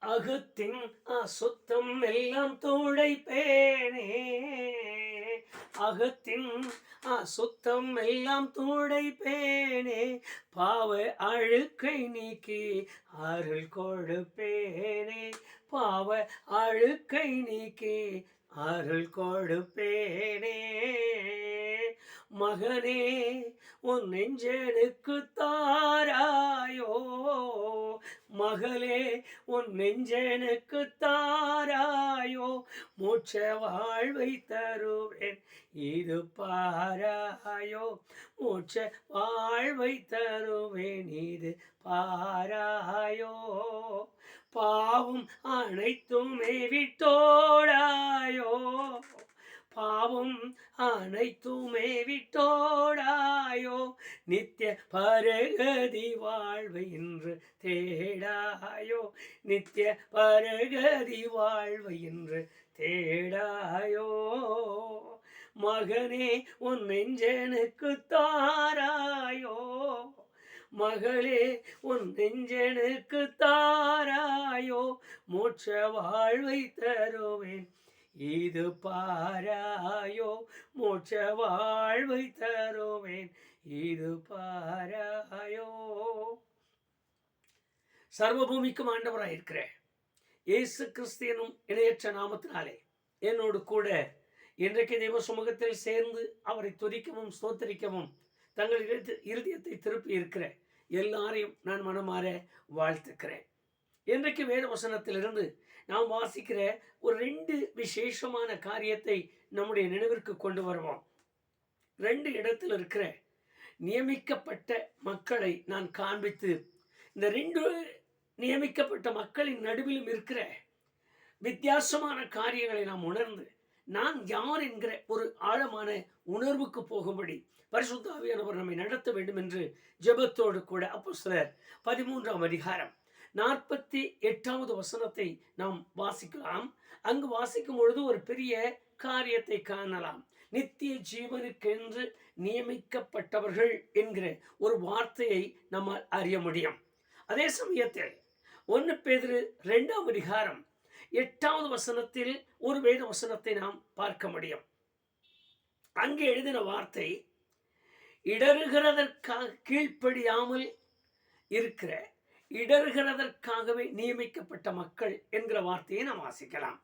அகத்தின் அசுத்தம் எல்லாம் துடைப்பேனே. அகத்தின் அசுத்தம் எல்லாம் துடைப்பேனே. பாவ அழுக்கை நீக்கி அருள் கொடுப்பேனே. பாவ அழுக்கை நீக்கி அருள் கொடுப்பேனே. மகனே உன் நெஞ்சனுக்கு தாராயோ. மகளே உன் நெஞ்சனுக்கு தாராயோ. மோட்ச வாழ்வை தருவேன் இது பாராயோ. மோட்ச வாழ்வை தருவேன் இது பாராயோ. பாவம் அனைத்துமே விட்டோடாயோ. பாவம் அனைத்துமே விட்டோடாயோ. நித்திய பரகதி வாழ்வை இன்று தேடாயோ. நித்திய பரகதி வாழ்வை இன்று தேடாயோ. மகனே உன் நெஞ்சனுக்கு தாராயோ. மகளே உன் நெஞ்சனுக்கு தாராயோ. மோட்ச வாழ்வை தருவேன் இது பாராயோ. மோட்ச வாழ்வை தருவேன் இது பாராயோ. சர்வபூமிக்கும் ஆண்டவராயிருக்கிற இயேசு கிறிஸ்து எனும் இணையற்ற நாமத்தினாலே என்னோடு கூட இன்றைக்கு தெய்வ சமூகத்தில் சேர்ந்து அவரை துதிக்கவும் ஸ்தோத்தரிக்கவும் தங்கள் இருதயத்தை திருப்பி இருக்கிற எல்லாரையும் நான் மனமாற வாழ்த்துக்கிறேன். இன்றைக்கு வேத வசனத்திலிருந்து நாம் வாசிக்கிற ஒரு 2 விசேஷமான காரியத்தை நம்முடைய நினைவிற்கு கொண்டு வருவோம். 2 இடத்தில் இருக்கிற நியமிக்கப்பட்ட மக்களை நான் காண்பித்து இந்த 2 நியமிக்கப்பட்ட மக்களின் நடுவிலும் இருக்கிற வித்தியாசமான காரியங்களை நாம் உணர்ந்து நான் யார் என்கிற ஒரு ஆழமான உணர்வுக்கு போகும்படி பரிசுத்த ஆவியானவர் நம்மை நடத்த வேண்டும் என்று ஜெபத்தோடு கூட அப்போஸ்தலர் 13ஆம் அதிகாரம் 48வது வசனத்தை நாம் வாசிக்கலாம். அங்கு வாசிக்கும் பொழுது ஒரு பெரிய காரியத்தை காணலாம். நித்திய ஜீவனுக்கென்று நியமிக்கப்பட்டவர்கள் என்கிற ஒரு வார்த்தையை நம்மால் அறிய முடியும். அதே சமயத்தில் 1 பேதுரு 2ஆம் அதிகாரம் 8வது வசனத்தில் ஒரு வேத வசனத்தை நாம் பார்க்க முடியும். அங்கே எழுதின வார்த்தை இடறுகிறதற்காக கீழ்ப்படியாமல் இருக்கிற இடறுகிறதற்காகவே நியமிக்கப்பட்ட மக்கள் என்கிற வார்த்தையை நாம் வாசிக்கலாம்.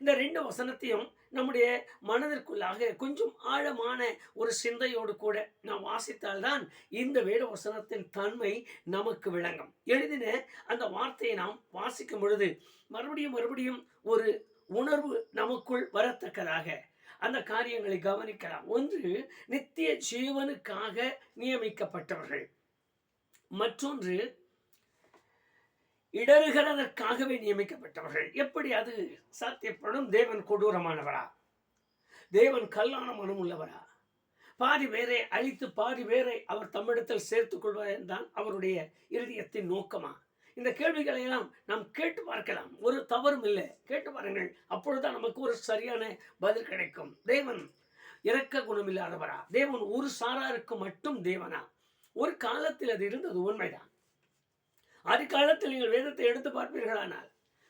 இந்த 2 வசனத்தையும் நம்முடைய மனதிற்குள்ளாக கொஞ்சம் ஆழமான ஒரு சிந்தையோடு கூட நாம் வாசித்தால்தான் இந்த வேத வசனத்தின் தன்மை நமக்கு விளங்கும். எழுதின அந்த வார்த்தையை நாம் வாசிக்கும் பொழுது மறுபடியும் ஒரு உணர்வு நமக்குள் வரத்தக்கதாக அந்த காரியங்களை கவனிக்கலாம். ஒன்று, நித்திய ஜீவனுக்காக நியமிக்கப்பட்டவர்கள். மற்றொன்று, இடறுகிறதற்காகவே நியமிக்கப்பட்டவர்கள். எப்படி அது சாத்தியப்படும்? தேவன் கொடூரமானவரா? தேவன் கல்லான மனம் உள்ளவரா? பாதி பேரை அழித்து பாதி பேரை அவர் தம்மிடத்தில் சேர்த்துக் கொள்வதுதான் அவருடைய இருதயத்தின் நோக்கமா? இந்த கேள்விகளை எல்லாம் நாம் கேட்டு பார்க்கலாம். ஒரு தவறும் இல்லை, கேட்டு பாருங்கள். அப்பொழுதுதான் நமக்கு ஒரு சரியான பதில் கிடைக்கும். தேவன் இரக்க குணமில்லாதவரா? தேவன் ஒரு சாராருக்கு மட்டும் தேவனா? ஒரு காலத்தில் அது இருந்தது, உண்மைதான். காலத்தில் நீங்கள் வேதத்தை எடுத்து பார்ப்பீர்களானால்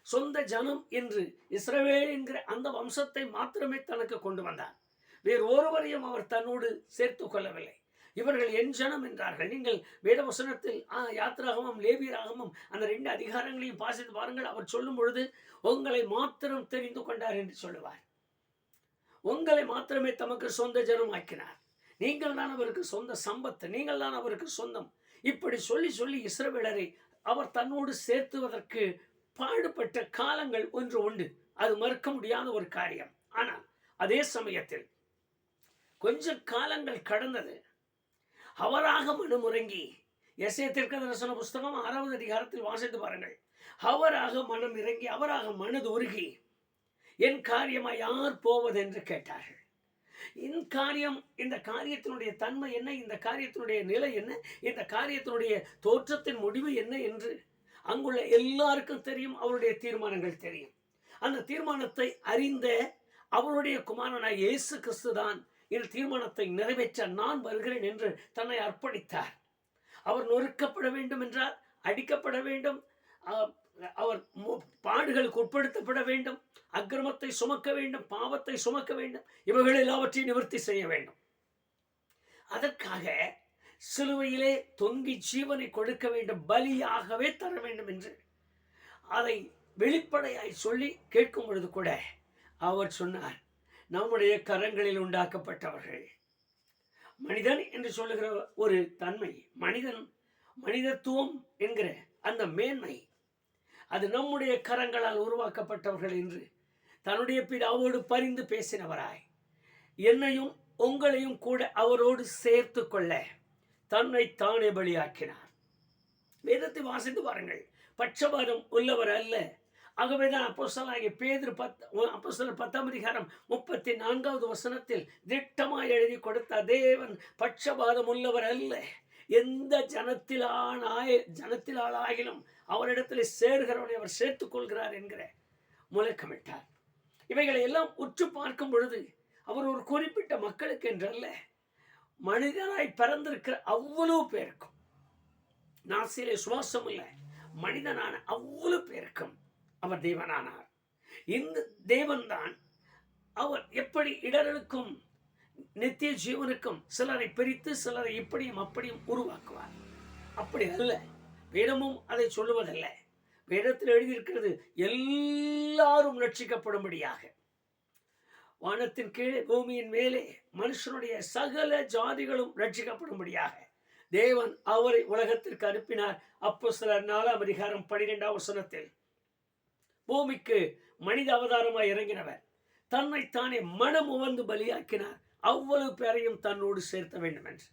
சொந்த ஜனம் என்று இஸ்ரவேல் என்கிற அந்த வம்சத்தை மாத்திரமே தனக்கு கொண்டு வந்தார். வேறு ஒருவரையும் அவர் தன்னோடு சேர்த்து கொள்ளவில்லை. இவர்கள் என் ஜனம் என்றார்கள். நீங்கள் வேதவசனத்தில் யாத்திராகமும் லேவியராகமும் அந்த 2 அதிகாரங்களையும் வாசித்து பாருங்கள். அவர் சொல்லும் பொழுது உங்களை மாத்திரம் தெரிந்து கொண்டார் என்று சொல்லுவார். உங்களை மாத்திரமே தமக்கு சொந்த ஜனம் ஆக்கினார். நீங்கள் தான் அவருக்கு சொந்த சம்பத்து, நீங்கள் தான் அவருக்கு சொந்தம். இப்படி சொல்லி இஸ்ரவேலரை அவர் தன்னோடு சேர்த்துவதற்கு பாடுபட்ட காலங்கள் ஒன்று உண்டு. அது மறுக்க முடியாத ஒரு காரியம். ஆனால் அதே சமயத்தில் கொஞ்ச காலங்கள் கடந்தது. அவராக மனமுறங்கி, எசேக்கியேல் தீர்க்கதரிசன புஸ்தகம் 6வது அதிகாரத்தில் வாசித்து பாருங்கள். அவராக மனம் இறங்கி, அவராக மனது உருகி, என் காரியமா யார் போவது என்று கேட்டார்கள். இந்த காரியத்தினுடைய தன்மை என்ன, இந்த காரியத்தினுடைய நிலை என்ன, இந்த காரியத்தினுடைய தோற்றத்தின் முடிவு என்ன என்று அங்குள்ள எல்லாருக்கும் தெரியும். அவருடைய தீர்மானங்கள் தெரியும். அந்த தீர்மானத்தை அறிந்த அவருடைய குமாரனாய் இயேசு கிறிஸ்து தான் இந்த தீர்மானத்தை நிறைவேற்ற நான் வருகிறேன் என்று தன்னை அர்ப்பணித்தார். அவர் நொறுக்கப்பட வேண்டும் என்றார், அடிக்கப்பட வேண்டும், அவர் கட்டுப்பாடுகளுக்கு உட்படுத்தப்பட வேண்டும், அக்கிரமத்தை சுமக்க வேண்டும், பாவத்தை சுமக்க வேண்டும், இவைகள் எல்லாவற்றையும் நிவர்த்தி செய்ய வேண்டும். அதற்காக சிலுவையிலே தொங்கி ஜீவனை கொடுக்க வேண்டும், பலியாகவே தர வேண்டும் என்று அதை வெளிப்படையாய் சொல்லி கேட்கும் பொழுது கூட அவர் சொன்னார், நம்முடைய கரங்களில் உண்டாக்கப்பட்டவர்கள். மனிதன் என்று சொல்லுகிற ஒரு தன்மை, மனிதத்துவம் என்கிற அந்த மேன்மை, அது நம்முடைய கரங்களால் உருவாக்கப்பட்டவர்கள் என்று தன்னுடைய பிதாவோடு பரிந்து பேசினவராய் என்னையும் உங்களையும் கூட அவரோடு சேர்த்து கொள்ள தன்னை தானே பலியாக்கினார். வேதத்தை வாசித்து பாருங்கள். பட்சபாதம் உள்ளவர் அல்ல. ஆகவேதான் அப்போஸ்தலனாகிய பேதுரு அப்போஸ்தலர் 10:34 திட்டமாய் எழுதி கொடுத்த, தேவன் பட்சபாதம் உள்ளவர் அல்ல, எந்த ஜனத்திலாகிலும் அவரிடத்தில் சேர்கிறவனை அவர் சேர்த்துக் கொள்கிறார் என்கிற முழக்கமிட்டார். இவைகளை எல்லாம் உற்று பார்க்கும் பொழுது அவர் ஒரு குறிப்பிட்ட மக்களுக்கு என்றல்ல, மனிதனாய் பிறந்திருக்கிற அவ்வளவு பேருக்கும், நாசிலே சுவாசம் இல்லை மனிதனான அவ்வளவு பேருக்கும் அவர் தேவனானார். இந்த தேவன்தான் அவர் எப்படி இடர்களுக்கும் நித்திய ஜீவனுக்கும் சிலரை பிரித்து சிலரை இப்படியும் அப்படியும் உருவாக்குவார். அப்படி அல்ல. வேதமும் அதை சொல்லுவதல்ல. வேதத்தில் எழுதியிருக்கிறது, எல்லாரும் ரட்சிக்கப்படும்படியாக வானத்தின் கீழே பூமியின் மேலே மனுஷனுடைய சகல ஜாதிகளும் ரட்சிக்கப்படும்படியாக தேவன் அவரை உலகத்திற்கு அனுப்பினார். அப்போஸ்தலர் 4:12 பூமிக்கு மனித அவதாரமாய் இறங்கினவர் தன்னைத்தானே மனம் உவந்து பலியாக்கினார், அவ்வளவு பேரையும் தன்னோடு சேர்த்த வேண்டும் என்று.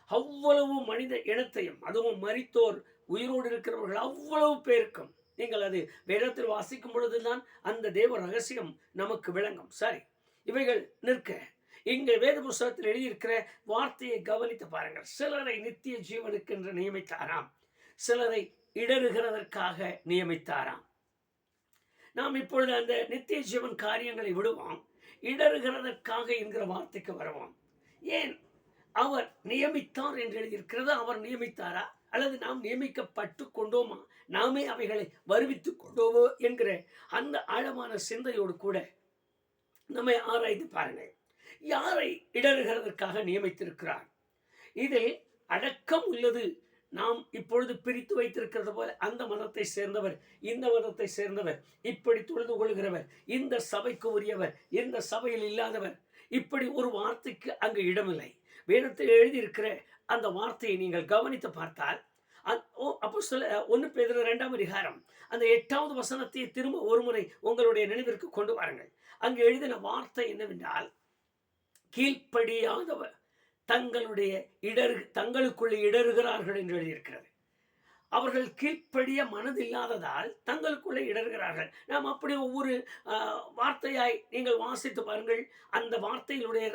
அவ்வளவு மனித இனத்தையும், அதுவும் மரித்தோர் உயிரோடு இருக்கிறவர்கள் அவ்வளவு பேருக்கும், நீங்கள் அது வேதத்தில் வாசிக்கும் பொழுதுதான் அந்த தேவ ரகசியம் நமக்கு விளங்கும். சரி, இவைகள் நிற்க இங்கே வேத புஸ்தகத்தில் எழுதியிருக்கிற வார்த்தையை கவனித்து பாருங்கள். சிலரை நித்திய ஜீவனுக்கு என்று நியமித்தாராம், சிலரை இடறுகிறதற்காக நியமித்தாராம். நாம் இப்பொழுது அந்த நித்திய ஜீவன் காரியங்களை விடுவோம், இடறுகிறதற்காக என்கிற வார்த்தைக்கு வருவோம். ஏன் அவர் நியமித்தார் என்று எழுதியிருக்கிறது? அவர் நியமித்தாரா அல்லது நாம் நியமிக்கப்பட்டு கொண்டோமா, நாமே அவைகளை வருவித்துக் கொண்டோமோ என்கிற அந்த ஆழமான சிந்தையோடு கூட நம்மை ஆராய்ந்து பாருங்கள். யாரை இடறுகிறதற்காக நியமித்திருக்கிறார்? இதில் அடக்கம் உள்ளது. நாம் இப்பொழுது பிரித்து வைத்திருக்கிறது போல அந்த மதத்தை சேர்ந்தவர், இந்த மதத்தை சேர்ந்தவர், இப்படி தொழுது கொள்கிறவர், இந்த சபைக்கு உரியவர், இந்த சபையில் இல்லாதவர், இப்படி ஒரு வார்த்தைக்கு அங்கு இடமில்லை. வேதத்தில் எழுதியிருக்கிற அந்த வார்த்தையை நீங்கள் கவனித்து பார்த்தால், அப்போஸ்தலர் 1 பேதுரு 2 அந்த 8 திரும்ப ஒருமுறை உங்களுடைய நினைவிற்கு கொண்டு வாருங்கள். அங்கு எழுதின வார்த்தை என்னவென்றால், கீழ்ப்படியாதவர் தங்களுக்குள்ளே இடறுகிறார்கள் என்று எழுதியிருக்கிறது. அவர்கள் கீழ்ப்படிய மனதில்லாததால் தங்களுக்குள்ளே இடறுகிறார்கள். நாம் அப்படி ஒவ்வொரு வார்த்தையாய் நீங்கள் வாசித்து பாருங்கள். அந்த வார்த்தையினுடைய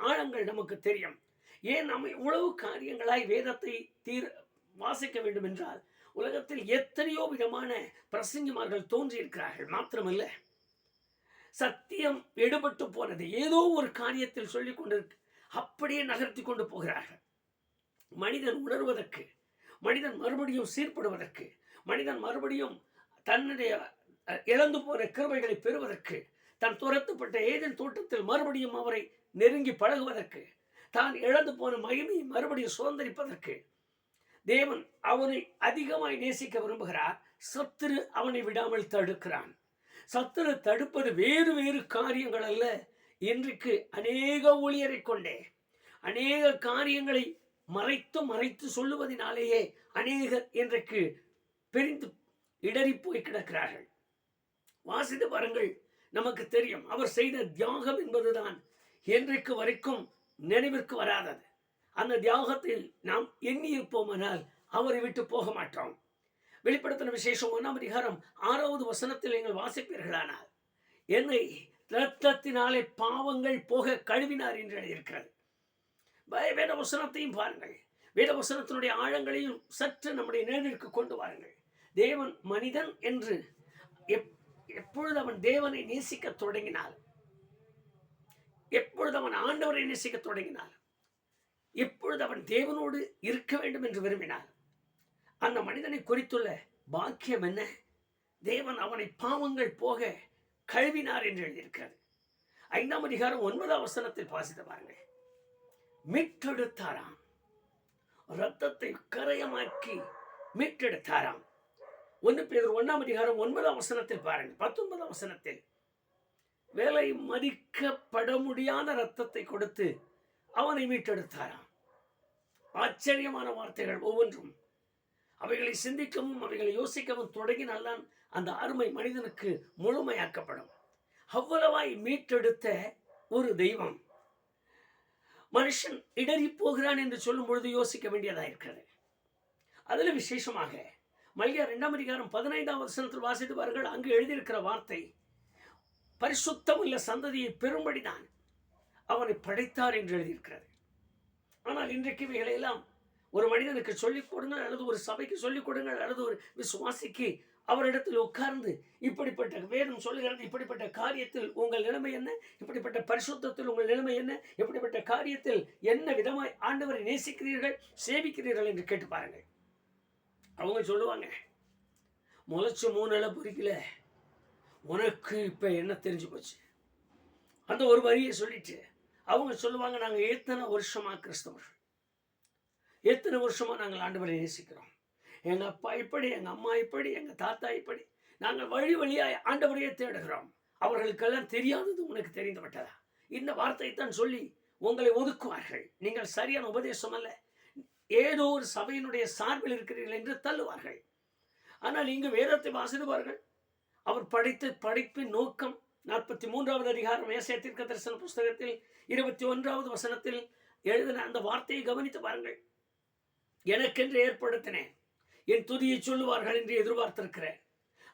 ஆழங்கள் நமக்கு தெரியும். ஏன் நம்ம இவ்வளவு காரியங்களாய் வேதத்தை வாசிக்க வேண்டும் என்றால், உலகத்தில் எத்தனையோ விதமான பிரசங்கிமார்கள் தோன்றியிருக்கிறார்கள். மாத்திரமல்ல, சத்தியம் எடுபட்டு போனது ஏதோ ஒரு காரியத்தில் சொல்லிக் கொண்டிருக்கு, அப்படியே நகர்த்தி கொண்டு போகிறார்கள். மனிதன் உணர்வதற்கு, மனிதன் மறுபடியும் சீர்படுவதற்கு, மனிதன் மறுபடியும் தன்னுடைய இழந்து போன கிருபைகளை பெறுவதற்கு, தன் துரத்தப்பட்ட ஏதேன் தோட்டத்தில் மறுபடியும் அவரை நெருங்கி பழகுவதற்கு, தான் இழந்து போன மகிமையை மறுபடியும் சுதந்திரிப்பதற்கு தேவன் அவனை அதிகமாய் நேசிக்க விரும்புகிறார். சத்துரு அவனை விடாமல் தடுக்கிறான். சத்துரு தடுப்பது வேறு வேறு காரியங்கள் அல்ல. இன்றைக்கு அநேக ஊழியரை கொண்டே அநேக காரியங்களை மறைத்து சொல்லுவதனாலேயே அநேகர் இன்றைக்கு பிரிந்து இடறி போய் கிடக்கிறார்கள். வாசித்து பாருங்கள், நமக்கு தெரியும். அவர் செய்த தியாகம் என்பதுதான் இன்றைக்கு வரைக்கும் நினைவிற்கு வராதது. அந்த தியாகத்தில் நாம் எண்ணி இருப்போமானால் அவரை விட்டு போக மாட்டோம். வெளிப்படுத்தின விசேஷம் 1 நீங்கள் வாசிப்பீர்களானால், என்னை இரத்தத்தினாலே பாவங்கள் போக கழுவினார் என்று எழுதியிருக்கிறது. வேத வசனத்தையும் பாருங்கள், வேத வசனத்தினுடைய ஆழங்களையும் சற்று நம்முடைய நினைவிற்கு கொண்டு வாருங்கள். தேவன் மனிதன் என்று எப்பொழுது அவன் தேவனை நேசிக்க தொடங்கினால், எப்பொழுது அவன் ஆண்டவரை நேசிக்க தொடங்கினால், எப்பொழுது அவன் தேவனோடு இருக்க வேண்டும் என்று விரும்பினார், அந்த மனிதனை குறித்துள்ள பாக்கியம் என்ன? தேவன் அவனை பாவங்கள் போக கழுவினார் என்று எழுதியிருக்கிறது. 5ஆம் அதிகாரம் 9ஆம் வசனத்தில் வாசித்து பாருங்கள். மீட்டெடுத்தாராம், ரத்தத்தை கரையமாக்கி மீட்டெடுத்தாராம். 1 பேதுரு 1ஆம் அதிகாரம் 9ஆம் வசனத்தில் பாருங்கள். 19ஆம் வசனத்தில் வேலை மதிக்கப்பட முடியாத ரத்தத்தை கொடுத்து அவனை மீட்டெடுத்தாராம். ஆச்சரியமான வார்த்தைகள் ஒவ்வொன்றும். அவைகளை சிந்திக்கவும் அவைகளை யோசிக்கவும் தொடங்கினால்தான் அந்த அருமை மனிதனுக்கு முழுமையாக்கப்படும். அவ்வளவாய் மீட்டெடுத்த ஒரு தெய்வம் மனுஷன் இடறி போகிறான் என்று சொல்லும் பொழுது யோசிக்க வேண்டியதாக இருக்கிறது. அதில் விசேஷமாக மல்கியா 2ஆம் அதிகாரம் 15ஆம் வசனத்தில் வாசித்து பாருங்கள். அங்கு எழுதியிருக்கிற வார்த்தை, பரிசுத்தம் உள்ள சந்ததியை பெரும்படிதான் அவனை படைத்தார் என்று எழுதியிருக்கிறது. ஆனால் இன்றைக்கு இவைகளை எல்லாம் ஒரு மனிதனுக்கு சொல்லிக் கொடுங்கள், அல்லது ஒரு சபைக்கு சொல்லிக் கொடுங்கள், அல்லது ஒரு விசுவாசிக்கு அவரிடத்தில் உட்கார்ந்து இப்படிப்பட்ட வேதம் சொல்லுகிறது, இப்படிப்பட்ட காரியத்தில் உங்கள் நிலைமை என்ன, இப்படிப்பட்ட பரிசுத்தத்தில் உங்கள் நிலைமை என்ன, இப்படிப்பட்ட காரியத்தில் என்ன விதமாய் ஆண்டவரை நேசிக்கிறீர்கள், சேவிக்கிறீர்கள் என்று கேட்டு பாருங்கள். அவங்க சொல்லுவாங்க, முளைச்சு 3 இலை பொறிக்கல, உனக்கு இப்போ என்ன தெரிஞ்சு போச்சு, அந்த ஒரு வரியை சொல்லிட்டு அவங்க சொல்லுவாங்க, நாங்கள் எத்தனை வருஷமாக கிறிஸ்தவர்கள், எத்தனை வருஷமாக நாங்கள் ஆண்டவரை நேசிக்கிறோம், எங்கள் அப்பா இப்படி, எங்கள் அம்மா இப்படி, எங்கள் தாத்தா இப்படி, நாங்கள் வழி வழியாய் ஆண்டவரையே தேடுகிறோம், அவர்களுக்கெல்லாம் தெரியாதது உனக்கு தெரிந்து விட்டதா? இந்த வார்த்தையைத்தான் சொல்லி உங்களை ஒதுக்குவார்கள். நீங்கள் சரியான உபதேசம் அல்ல, ஏதோ ஒரு சபையினுடைய சார்பில் இருக்கிறீர்கள் என்று தள்ளுவார்கள். ஆனால் இங்கு வேதத்தை வாசிடுவார்கள். அவர் படித்த படிப்பின் நோக்கம் 43ஆவது அதிகாரம் ஏசாயா தீர்க்கதரிசன புஸ்தகத்தில் 21ஆவது வசனத்தில் எழுதின அந்த வார்த்தையை கவனித்து பாருங்கள். எனக்கென்று ஏற்படுத்தினேன், என் துதியை சொல்லுவார்கள் என்று எதிர்பார்த்திருக்கிறேன்.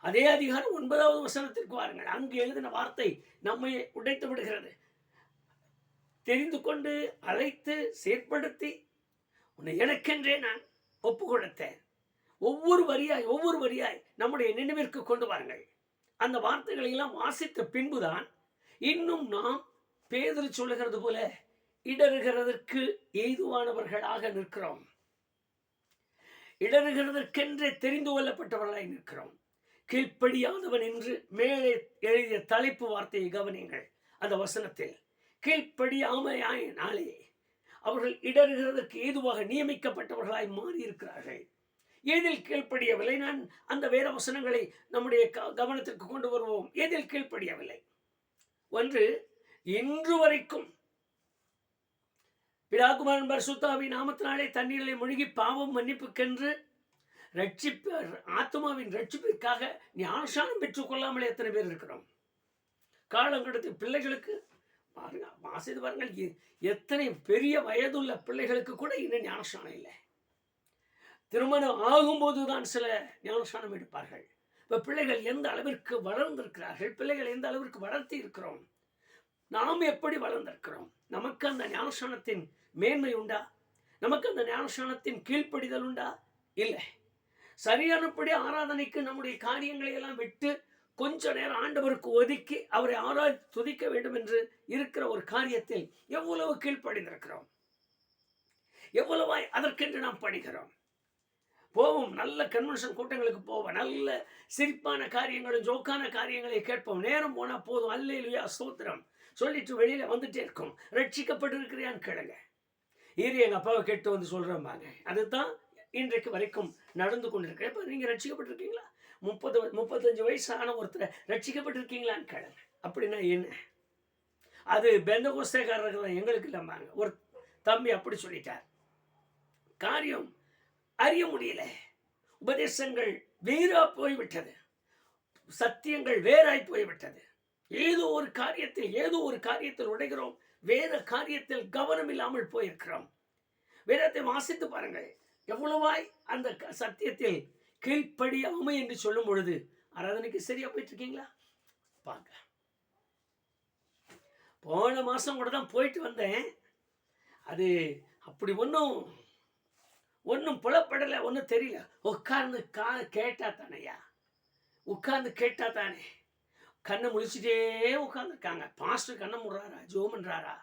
அதே அதிகாரம் 9ஆவது வசனத்திற்கு வாருங்கள். அங்கு எழுதின வார்த்தை நம்மை உடைத்து விடுகிறது. தெரிந்து கொண்டு அழைத்து செயற்படுத்தி உன்னை எனக்கென்றே நான் ஒப்பு கொடுத்தேன். ஒவ்வொரு வரியாய் நம்முடைய நினைவிற்கு கொண்டு வாருங்கள். அந்த வார்த்தைகளை எல்லாம் வாசித்த பின்புதான் இன்னும் நாம் பேதுரு சொல்லுகிறது போல இடறுகிறதற்கு ஏதுவானவர்களாக நிற்கிறோம். இடறுகிறதற்கென்றே தெரிந்து கொள்ளப்பட்டவர்களாய் நிற்கிறோம். கீழ்ப்படியாதவன் என்று மேலே எழுதிய தலைப்பு வார்த்தையை கவனியுங்கள். அந்த வசனத்தில் கீழ்ப்படியாமையாயினாலே அவர்கள் இடறுகிறதற்கு ஏதுவாக நியமிக்கப்பட்டவர்களாய் மாறியிருக்கிறார்கள். எதில் கீழ்ப்படியவில்லை? நான் அந்த வேத வசனங்களை நம்முடைய கவனத்திற்கு கொண்டு வருவோம். எதில் கீழ்ப்படியவில்லை? ஒன்று, இன்று வரைக்கும் பிதாகுமாரன் பரிசுத்தாவின் நாமத்தினாலே தண்ணீரிலே மூழ்கி பாவம் மன்னிப்புக்கென்று ஆத்மாவின் ரட்சிப்பிற்காக ஞானஸ்நானம் பெற்றுக் கொள்ளாமலே எத்தனை பேர் இருக்கிறோம்? காலங்கடத்து பிள்ளைகளுக்கு வாசித்து பாருங்கள், எத்தனை பெரிய வயதுள்ள பிள்ளைகளுக்கு கூட இன்னும் ஞானஸ்நானம் இல்லை. திருமணம் ஆகும்போதுதான் சில ஞானஸ்நானம் எடுப்பார்கள். இப்போ பிள்ளைகள் எந்த அளவிற்கு வளர்ந்திருக்கிறார்கள், பிள்ளைகள் எந்த அளவிற்கு வளர்த்தி இருக்கிறோம், நாம் எப்படி வளர்ந்திருக்கிறோம்? நமக்கு அந்த ஞானஸ்நானத்தின் மேன்மை உண்டா? நமக்கு அந்த ஞானஸ்நானத்தின் கீழ்ப்படிதல் உண்டா? இல்லை. சரியானபடி ஆராதனைக்கு நம்முடைய காரியங்களை எல்லாம் விட்டு கொஞ்ச நேரம் ஆண்டவருக்கு ஒதுக்கி அவரை ஆராய்ச்சி துதிக்க வேண்டும் என்று இருக்கிற ஒரு காரியத்தில் எவ்வளவு கீழ்ப்படிந்திருக்கிறோம், எவ்வளவாய் அதற்கென்று நாம் படிக்கிறோம். போவோம், நல்ல கன்வென்ஷன் கூட்டங்களுக்கு போவோம், நல்ல சிரிப்பான காரியங்களும் ஜோக்கான காரியங்களை கேட்போம். நேரம் போனால் போதும், அல்லேலூயா ஸ்தோத்திரம் சொல்லிட்டு வெளியில வந்துட்டே இருக்கும். ரட்சிக்கப்பட்டு இருக்கிறியான்னு கேளுங்க. எங்கள் அப்பாவை கேட்டு வந்து சொல்கிறேன்பாங்க. அதுதான் இன்றைக்கு வரைக்கும் நடந்து கொண்டிருக்கிறேன். இப்போ நீங்கள் ரட்சிக்கப்பட்டிருக்கீங்களா? 35 வயசான ஒருத்தர் ரட்சிக்கப்பட்டிருக்கீங்களான்னு கேளுங்க. அப்படின்னா என்ன? அது பெந்தகோஸ்தேக்காரர்கள் தான், எங்களுக்கு இல்லைம்பாங்க. ஒரு தம்பி அப்படி சொல்லிட்டார். காரியம் அறிய முடியல, உபதேசங்கள் வேறா போய்விட்டது, சத்தியங்கள் வேறாய் போய்விட்டது. ஏதோ ஒரு காரியத்தில் உடைகிறோம், வேற காரியத்தில் கவனம் இல்லாமல் போயிருக்கிறோம். வேதத்தை வாசித்து பாருங்கள், எவ்வளவாய் அந்த சத்தியத்தில் கீழ்ப்படியாமை என்று சொல்லும் பொழுது ஆராதனைக்கு சரியா போயிட்டு இருக்கீங்களா? பாங்க, போன மாசம் கூட தான் போயிட்டு வந்தேன். அது அப்படி ஒன்றும் புலப்படலை, ஒன்றும் தெரியல. உட்கார்ந்து கேட்டா தானையா, உட்கார்ந்து கேட்டா தானே. கண்ணை முழிச்சுட்டே உட்காந்துருக்காங்க. பாஸ்டர் கண்ணை முடுறாரா, ஜோம் பண்றாரா,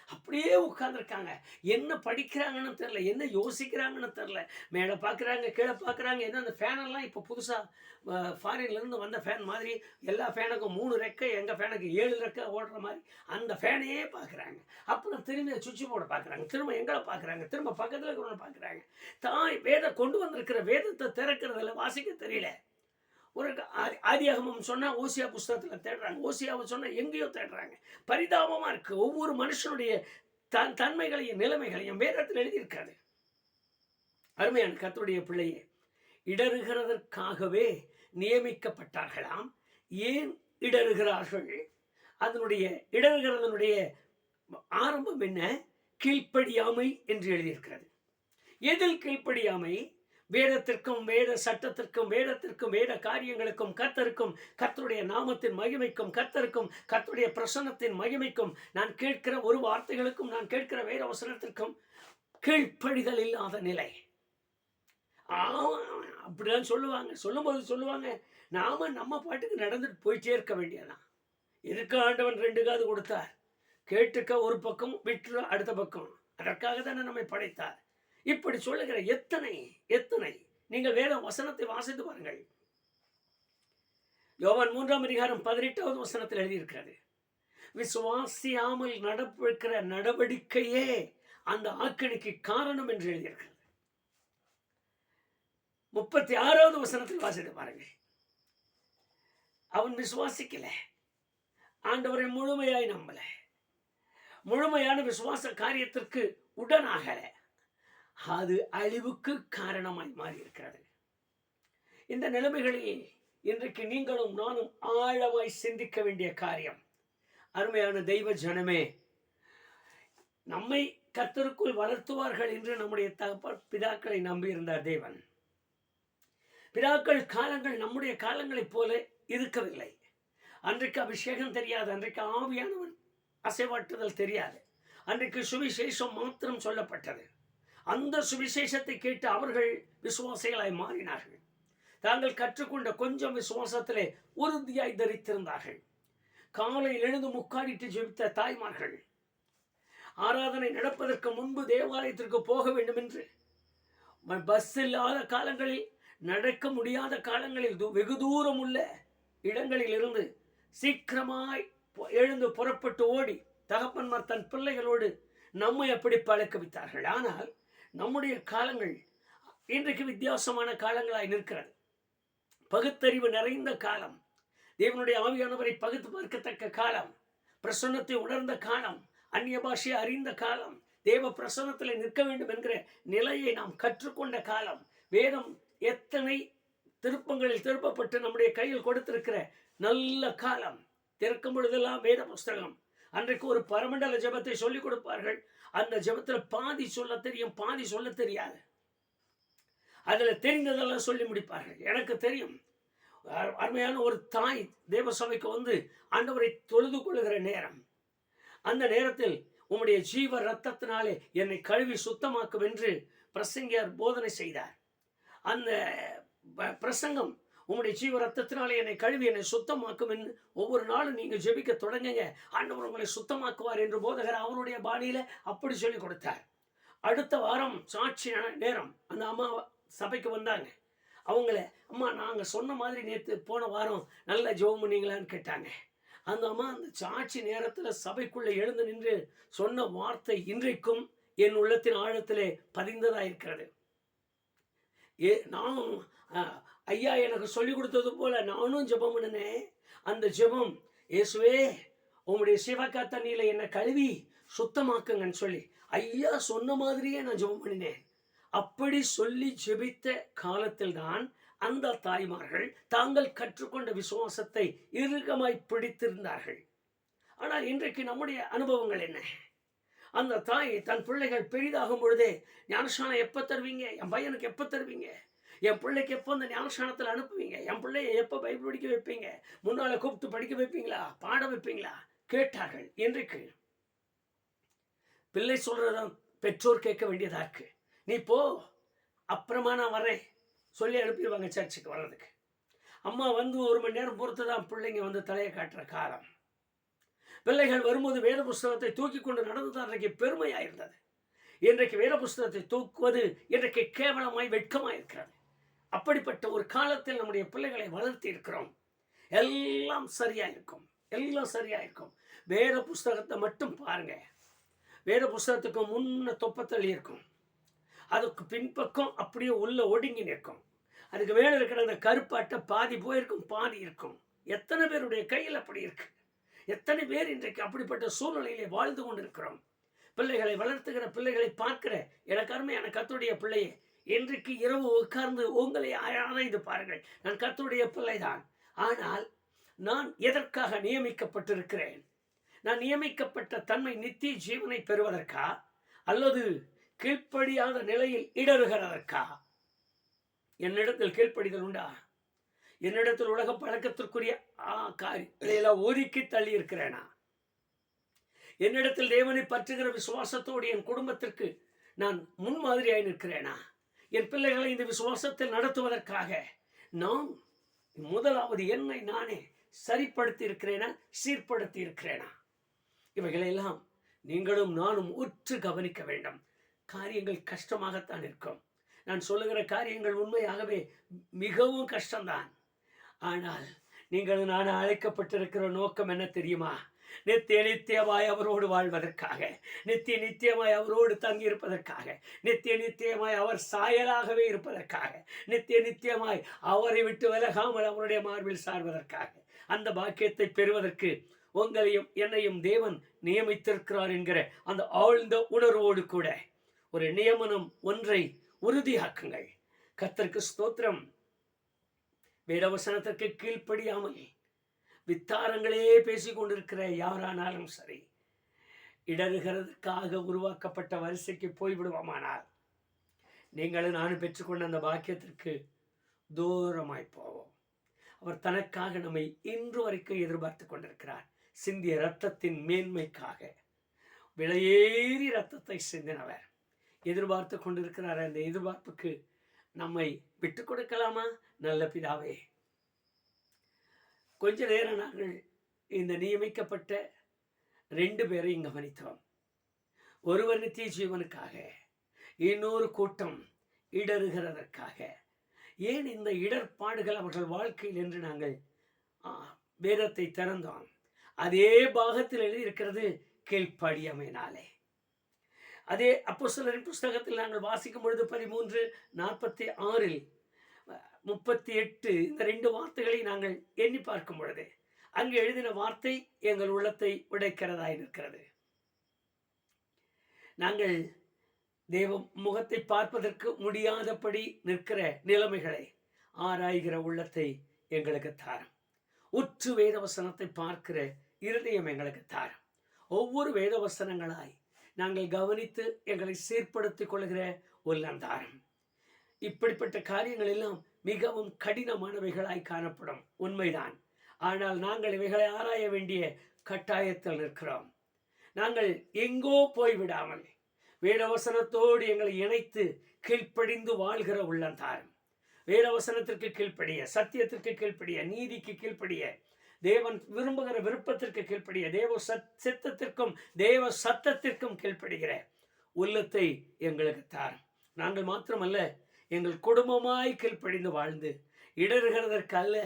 அப்படியே உட்கார்ந்துருக்காங்க. என்ன படிக்கிறாங்கன்னு தெரியல, என்ன யோசிக்கிறாங்கன்னு தெரியல. மேலே பார்க்குறாங்க, கீழே பார்க்குறாங்க. ஏன்னா அந்த ஃபேனெல்லாம் இப்போ புதுசாக ஃபாரின்லேருந்து வந்த ஃபேன் மாதிரி எல்லா ஃபேனுக்கும் 3 ரெக்கை, எங்கள் ஃபேனுக்கு 7 ரெக்கை ஓடுற மாதிரி அந்த ஃபேனையே பார்க்குறாங்க. அப்புறம் திரும்பி சுவிட்ச் போர்டை பார்க்குறாங்க, திரும்ப எங்களை பார்க்குறாங்க, திரும்ப பக்கத்தில் இருக்கிறவங்க பார்க்குறாங்க. தாய் வேதம் கொண்டு வந்திருக்கிற வேதத்தை திறக்கிறதில்ல, வாசிக்க தெரியல. ஒரு ஆதியாகமம் சொன்னால் ஓசியா புஸ்தகத்தில் தேடுறாங்க, ஓசியாவை சொன்னால் எங்கேயோ தேடுறாங்க. பரிதாபமாக இருக்குது. ஒவ்வொரு மனுஷனுடைய தன்மைகளையும் நிலைமைகளையும் வேதத்தில் எழுதியிருக்காது. அருமையான கர்த்தருடைய பிள்ளையே, இடறுகிறதற்காகவே நியமிக்கப்பட்டார்களாம். ஏன் இடறுகிறார்கள்? அதனுடைய இடறுகிறதனுடைய ஆரம்பம் என்ன? கீழ்ப்படியாமை என்று எழுதியிருக்கிறது. எதில் கீழ்ப்படியாமை? வேதத்திற்கும் வேத சட்டத்திற்கும் வேத காரியங்களுக்கும் கர்த்தருடைய நாமத்தின் மகிமைக்கும் கர்த்தருடைய பிரசன்னத்தின் மகிமைக்கும் நான் கேட்கிற ஒரு வார்த்தைகளுக்கும் நான் கேட்கிற வேத வசனத்திற்கும் கீழ்ப்படிதல் இல்லாத நிலை. அப்படிதான் சொல்லுவாங்க. நாம நம்ம பாட்டுக்கு நடந்துட்டு போயிட்டே இருக்க வேண்டியதான். எதுக்கு ஆண்டவன் 2 காது கொடுத்தார்? கேட்டுக்க ஒரு பக்கம், விட்டு அடுத்த பக்கம். அதற்காக தானே நம்மை படைத்தார். இப்படி சொல்லுகிற எத்தனை நீங்கள் வேத வசனத்தை வாசித்து பாருங்கள். யோவான் 3ஆம் அதிகாரம் 18வது வசனத்தில் எழுதியிருக்கிறது, விசுவாசியாமல் நடப்பிக்கிற நடவடிக்கையே அந்த ஆக்கினைக்கு காரணம் என்று எழுதியிருக்கிறது. 36வது வசனத்தில் வாசித்து பாருங்கள். அவன் விசுவாசிக்கல, ஆண்டவரை முழுமையாய் நம்பல, முழுமையான விசுவாச காரியத்திற்கு உடனாகல, அது அழிவுக்கு காரணமாய் மாறி இருக்கிறது. இந்த நிலைமைகளில் இன்றைக்கு நீங்களும் நானும் ஆழமாய் சிந்திக்க வேண்டிய காரியம். அருமையான தெய்வ ஜனமே, நம்மை கர்த்தருக்குள் வளர்த்துவார்கள் என்று நம்முடைய பிதாக்களை நம்பியிருந்தார் தேவன். பிதாக்கள் காலங்கள் நம்முடைய காலங்களைப் போல இருக்கவில்லை. அன்றைக்கு அபிஷேகம் தெரியாது, அன்றைக்கு ஆவியானவன் அசைவாட்டுதல் தெரியாது. அன்றைக்கு சுவிசேஷம் மாத்திரம் சொல்லப்பட்டது. அந்த சுவிசேஷத்தை கேட்டு அவர்கள் விசுவாசிகளாய் மாறினார்கள். தாங்கள் கற்றுக்கொண்ட கொஞ்சம் விசுவாசத்திலே உறுதியாய் தரித்திருந்தார்கள். காலையில் எழுந்து முக்காடிட்டு ஜெபித்த தாய்மார்கள், ஆராதனை நடப்பதற்கு முன்பு தேவாலயத்திற்கு போக வேண்டும் என்று, பஸ் இல்லாத காலங்களில், நடக்க முடியாத காலங்களில், வெகு தூரம் உள்ள இடங்களில் இருந்து சீக்கிரமாய் எழுந்து புறப்பட்டு ஓடி தகப்பன்மார் தன் பிள்ளைகளோடு நம்மை அப்படி பழக்க வைத்தார்கள். ஆனால் நம்முடைய காலங்கள் இன்றைக்கு வித்தியாசமான காலங்களாய் நிற்கிறது. பகுத்தறிவு நிறைந்த காலம், தேவனுடைய ஆவியானவரை பகுத்து பார்க்கத்தக்க காலம், பிரசன்னத்தை உணர்ந்த காலம், அந்நிய பாஷையை அறிந்த காலம், தேவ பிரசன்னத்தில் நிற்க வேண்டும் என்கிற நிலையை நாம் கற்றுக்கொண்ட காலம். வேதம் எத்தனை திருப்பங்களில் திருப்பப்பட்டு நம்முடைய கையில் கொடுத்திருக்கிற நல்ல காலம். திறக்கும் பொழுதெல்லாம் வேத புஸ்தகம். அன்றைக்கு ஒரு பரமண்டல ஜெபத்தை சொல்லிக் கொடுப்பார்கள். அந்த ஜெபத்தில் பாதி சொல்ல தெரியும், பாதி சொல்ல தெரியாது. அதில் தெரிந்ததெல்லாம் சொல்லி முடிப்பார்கள். எனக்கு தெரியும், அருமையான ஒரு தாய் தேவ சபைக்கு வந்து ஆண்டவரை தொழுது கொள்ளுகிற நேரம், அந்த நேரத்தில் உம்முடைய ஜீவ ரத்தத்தினாலே என்னை கழுவி சுத்தமாக்கும் என்று பிரசங்கியார் போதனை செய்தார். அந்த பிரசங்கம், உம்முடைய ஜீவ ரத்தத்தினாலே என்னை கழுவி என்னை சுத்தமாக்கும் என்று ஒவ்வொரு நாளும் நீங்கள் ஜெபிக்க தொடங்குங்க, ஆண்டவர் உங்களை சுத்தமாக்குவார் என்று போதகர் அவருடைய பாணியில அப்படி சொல்லி கொடுத்தார். அடுத்த வாரம் சாட்சி நேரம் அந்த அம்மா சபைக்கு வந்தாங்க. அவங்கள, அம்மா நாங்கள் சொன்ன மாதிரி நேற்று போன வாரம் நல்ல ஜெபம் பண்ணீங்களான்னு கேட்டாங்க. அந்த அம்மா அந்த சாட்சி நேரத்தில் சபைக்குள்ளே எழுந்து நின்று சொன்ன வார்த்தை இன்றைக்கும் என் உள்ளத்தின் ஆழத்திலே பதிந்ததாக இருக்கிறது. நானும் ஐயா எனக்கு சொல்லி கொடுத்தது போல நானும் ஜெபம் பண்ணினேன். அந்த ஜெபம், இயேசுவே உங்களுடைய சிவக்கா தண்ணியில் என்னை கழுவி சுத்தமாக்குங்கன்னு சொல்லி ஐயா சொன்ன மாதிரியே நான் ஜெபம் பண்ணினேன். அப்படி சொல்லி ஜெபித்த காலத்தில் தான் அந்த தாய்மார்கள் தாங்கள் கற்றுக்கொண்ட விசுவாசத்தை இறுக்கமாய் பிடித்திருந்தார்கள். ஆனால் இன்றைக்கு நம்முடைய அனுபவங்கள் என்ன? அந்த தாய் தன் பிள்ளைகள் பெரிதாகும் பொழுதே, ஞானஸ்நானம் எப்போ தருவீங்க, என் பையனுக்கு எப்போ தருவீங்க, என் பிள்ளைக்கு எப்போ அந்த ஞானஸ்நானத்தில் அனுப்புவீங்க, என் பிள்ளையை எப்போ பைபிள் படிக்க வைப்பீங்க, முன்னால் கூப்பிட்டு படிக்க வைப்பீங்களா, பாட வைப்பீங்களா கேட்டார்கள். இன்றைக்கு பிள்ளை சொல்றதான் பெற்றோர் கேட்க வேண்டியதா இருக்கு. நீ போ, அப்புறமா நான் வரேன் சொல்லி அனுப்பிடுவாங்க சர்ச்சுக்கு வர்றதுக்கு. அம்மா வந்து 1 மணி நேரம் பொறுத்து தான் பிள்ளைங்க வந்து தலையை காட்டுற காலம். பிள்ளைகள் வரும்போது வேத புஸ்தகத்தை தூக்கி கொண்டு நடந்துதான் அன்றைக்கு பெருமையாக இருந்தது. இன்றைக்கு வேத புஸ்தகத்தை தூக்குவது இன்றைக்கு கேவலமாய் வெட்கமாய் இருக்கிறது. அப்படிப்பட்ட ஒரு காலத்தில் நம்முடைய பிள்ளைகளை வளர்த்தி இருக்கிறோம். எல்லாம் சரியா இருக்கும், எல்லாம் சரியா இருக்கும். வேத புஸ்தகத்தை மட்டும் பாருங்க. வேத புஸ்தகத்துக்கு முன்ன தொப்பத்தள்ளி இருக்கும், அதுக்கு பின்பக்கம் அப்படியே உள்ள ஒடுங்கி நிற்கும். அதுக்கு மேலே இருக்கிற அந்த கருப்பாட்டை பாதி போயிருக்கும், பாதி இருக்கும். எத்தனை பேருடைய கையில் அப்படி இருக்கு? எத்தனை பேர் இன்றைக்கு அப்படிப்பட்ட சூழ்நிலையிலே வாழ்ந்து கொண்டிருக்கிறோம்? பிள்ளைகளை வளர்த்துகிற பிள்ளைகளை பார்க்கிற எனக்கு அருமையான கர்த்தருடைய பிள்ளையே, இன்றைக்கு இரவு உட்கார்ந்து உங்களை ஆராய்ந்து பாருங்கள். நான் கர்த்தருடைய பிள்ளைதான், ஆனால் நான் எதற்காக நியமிக்கப்பட்டிருக்கிறேன்? நான் நியமிக்கப்பட்ட தன்மை நித்திய ஜீவனை பெறுவதற்கா, அல்லது கீழ்ப்படியாத நிலையில் இடறுகிறதற்கா? என்னிடத்தில் கீழ்ப்படிதல் உண்டா? என்னிடத்தில் உலக பழக்கத்திற்குரிய காரியெல்லாம் ஒதுக்கி தள்ளி இருக்கிறேனா? என்னிடத்தில் தேவனை பற்றுகிற விசுவாசத்தோடு என் குடும்பத்திற்கு நான் முன்மாதிரியாய் நிற்கிறேனா? என் பிள்ளைகளை இந்த விசுவாசத்தில் நடத்துவதற்காக நான் முதலாவது என்னை நானே சரிப்படுத்தி இருக்கிறேனா, சீர்படுத்தி இருக்கிறேனா? இவைகளெல்லாம் நீங்களும் நானும் உற்று கவனிக்க வேண்டும். காரியங்கள் கஷ்டமாகத்தான் இருக்கும். நான் சொல்லுகிற காரியங்கள் உண்மையாகவே மிகவும் கஷ்டம்தான். ஆனால் நீங்கள் நான் அழைக்கப்பட்டிருக்கிற நோக்கம் என்ன தெரியுமா? நித்திய நித்தியமாய் அவரோடு வாழ்வதற்காக, நித்திய நித்தியமாய் அவரோடு தங்கி இருப்பதற்காக, நித்திய நித்தியமாய் அவர் சாயலாகவே இருப்பதற்காக, நித்திய நித்தியமாய் அவரை விட்டு விலகாமல் அவருடைய மார்பில் சார்வதற்காக, அந்த பாக்கியத்தை பெறுவதற்கு உங்களையும் என்னையும் தேவன் நியமித்திருக்கிறார் என்கிற அந்த ஆழ்ந்த உணர்வோடு கூட ஒரு நியமனம் ஒன்றை உறுதியாக்குங்கள். கர்த்தருக்கு ஸ்தோத்திரம். வேதவசனத்திற்கு கீழ்ப்படியாமல் வித்தாரங்களே பேசிக் கொண்டிருக்கிற யாரானாலும் சரி, இடறுகிறதுக்காக உருவாக்கப்பட்ட வரிசைக்கு போய்விடுவோமானால் நீங்களும் நானும் பெற்றுக்கொண்ட அந்த பாக்கியத்திற்கு தூரமாய் போவோம். அவர் தனக்காக நம்மை இன்று வரைக்கும் எதிர்பார்த்து கொண்டிருக்கிறார். சிந்திய இரத்தத்தின் மேன்மைக்காக விலையேறி இரத்தத்தை சிந்தினவர் எதிர்பார்த்து கொண்டிருக்கிறார். அந்த எதிர்பார்ப்புக்கு நம்மை விட்டு கொடுக்கலாமா? நல்ல பிதாவே, கொஞ்ச நேரம் நாங்கள் இந்த நியமிக்கப்பட்ட 2 பேரையும் கவனித்தோம். ஒருவர் நித்திய ஜீவனுக்காக, இன்னொரு கூட்டம் இடறுகிறதற்காக. ஏன் இந்த இடர்பாடுகள் அவர்கள் வாழ்க்கையில் என்று நாங்கள் வேதத்தை திறந்தோம். அதே பாகத்தில் எழுதியிருக்கிறது கீழ்ப்படியாமையினாலே. அதே அப்போஸ்தலரின் புஸ்தகத்தில் நாங்கள் வாசிக்கும் பொழுது 13:46 38 இந்த 2 வார்த்தைகளை நாங்கள் எண்ணி பார்க்கும் பொழுது அங்கு எழுதின வார்த்தை எங்கள் உள்ளத்தை உடைக்கிறதாய் இருக்கிறது. நாங்கள் தேவ முகத்தை பார்ப்பதற்கு முடியாதபடி நிற்கிற நிலைமைகளை ஆராய்கிற உள்ளத்தை எங்களுக்கு தாரும். உற்று வேதவசனத்தை பார்க்கிற இருதயம் எங்களுக்கு தாரும். ஒவ்வொரு வேதவசனங்களாய் நாங்கள் கவனித்து எங்களை சீர்படுத்திக் கொள்கிற உள்ளந்தாரம். இப்படிப்பட்ட காரியங்கள் எல்லாம் மிகவும் கடினமானவைகளாய் காணப்படும், உண்மைதான். ஆனால் நாங்கள் இவைகளை ஆராய வேண்டிய கட்டாயத்தில் நிற்கிறோம். நாங்கள் எங்கோ போய்விடாமல் வேதவசனத்தோடு எங்களை இணைத்து கீழ்ப்படிந்து வாழ்கிற உள்ளந்தாரம். வேதவசனத்திற்கு கீழ்ப்படிய, சத்தியத்திற்கு கீழ்ப்படிய, நீதிக்கு கீழ்ப்படிய, தேவன் விரும்புகிற விருப்பத்திற்கு கீழ்ப்படிய, தேவ சித்தத்திற்கும் தேவ சத்தத்திற்கும் கீழ்ப்படுகிற உள்ளத்தை எங்களுக்கு தாரும். நாங்கள் மாத்திரமல்ல, எங்கள் குடும்பமாய் கீழ்ப்படிந்து வாழ்ந்து இடறுகிறதற்கு அல்ல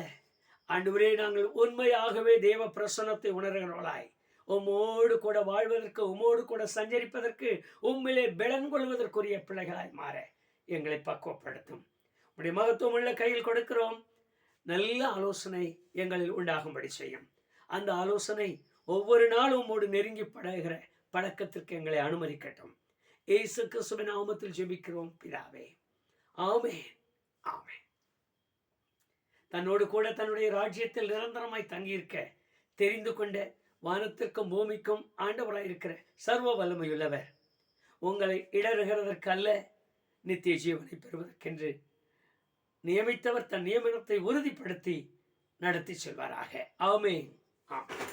ஆண்டவரே, நாங்கள் உண்மையாகவே தேவ பிரசன்னத்தை உணர்கிறவர்களாய் உம்மோடு கூட வாழ்வதற்கு, உம்மோடு கூட சஞ்சரிப்பதற்கு, உம்மிலே பலன் கொள்வதற்குரிய பிள்ளைகளாய் மாற எங்களை பக்குவப்படுத்தும். உடைய மகத்துவம் உள்ள கையில் கொடுக்கிறோம். நல்ல ஆலோசனை எங்களில் உண்டாகும்படி செய்யும். அந்த ஆலோசனை ஒவ்வொரு நாளும் உம்மோடு நெருங்கி பழகுகிற பழக்கத்திற்கு எங்களை அனுமதிக்கட்டும். இயேசு கிறிஸ்துவின் நாமத்தில் ஜெபிக்கிறோம் பிதாவே, ஆமென், ஆமென். தன்னோடு கூட தன்னுடைய ராஜ்யத்தில் நிரந்தரமாய் தங்கியிருக்க தெரிந்து கொண்ட வானத்திற்கும் பூமிக்கும் ஆண்டவராயிருக்கிற சர்வ வல்லமையுள்ளவர் உங்களை இடறுகிறதற்கு அல்ல, நித்திய ஜீவனை பெறுவதற்கென்று நியமித்தவர் தன் நியமனத்தை உறுதிப்படுத்தி நடத்தி செல்வாராக. ஆமென், ஆமென்.